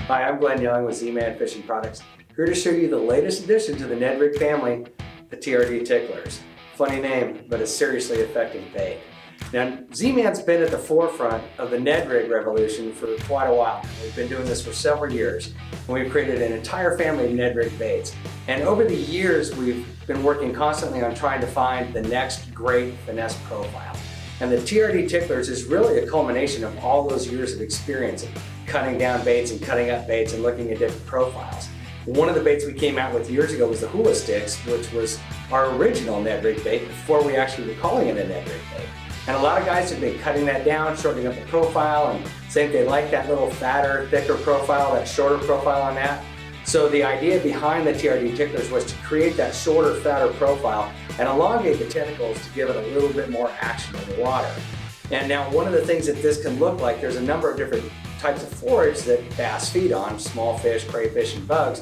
Hi, I'm Glenn Young with Z-Man Fishing Products, here to show you the latest addition to the Ned rig family, the TRD TicklerZ. Funny name, but a seriously effective bait. Now, Z-Man's been at the forefront of the Ned rig revolution for quite a while. We've been doing this for several years, and we've created an entire family of Ned rig baits. And over the years, we've been working constantly on trying to find the next great finesse profile. And the TRD TicklerZ is really a culmination of all those years of experience of cutting down baits and cutting up baits and looking at different profiles. One of the baits we came out with years ago was the hula sticks, which was our original Ned rig bait before we actually were calling it a Ned rig bait. And a lot of guys have been cutting that down, shortening up the profile, and saying they like that little fatter, thicker profile, that shorter profile on that. So the idea behind the TRD TicklerZ was to create that shorter, fatter profile and elongate the tentacles to give it a little bit more action in the water. And now one of the things that this can look like, there's a number of different types of forage that bass feed on, small fish, crayfish, and bugs,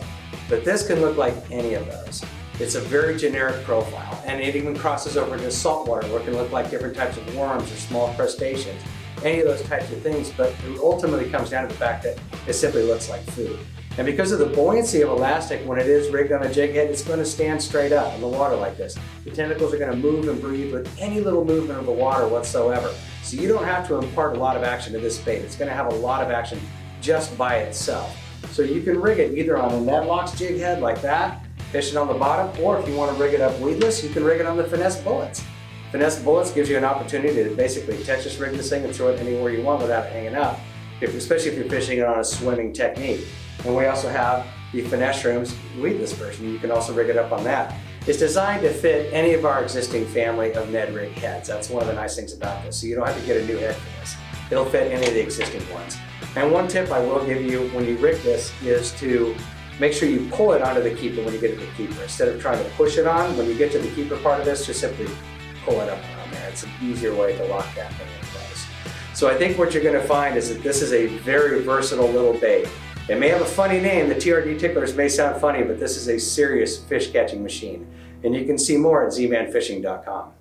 but this can look like any of those. It's a very generic profile, and it even crosses over into saltwater where it can look like different types of worms or small crustaceans, any of those types of things, but it ultimately comes down to the fact that it simply looks like food. And because of the buoyancy of elastic, when it is rigged on a jig head, it's going to stand straight up in the water like this. The tentacles are going to move and breathe with any little movement of the water whatsoever. So you don't have to impart a lot of action to this bait. It's going to have a lot of action just by itself. So you can rig it either on a Ned Locks jig head like that, fish it on the bottom, or if you want to rig it up weedless, you can rig it on the finesse bullets. Finesse bullets gives you an opportunity to basically Tetris rig this thing and throw it anywhere you want without it hanging up, especially if you're fishing it on a swimming technique. And we also have the finesse rooms weedless version. You can also rig it up on that. It's designed to fit any of our existing family of Ned rig heads. That's one of the nice things about this. So you don't have to get a new head for this. It'll fit any of the existing ones. And one tip I will give you when you rig this is to make sure you pull it onto the keeper when you get to the keeper. Instead of trying to push it on, when you get to the keeper part of this, just simply pull it up around there. It's an easier way to lock that thing in place. So I think what you're going to find is that this is a very versatile little bait. It may have a funny name, the TRD TicklerZ may sound funny, but this is a serious fish catching machine. And you can see more at zmanfishing.com.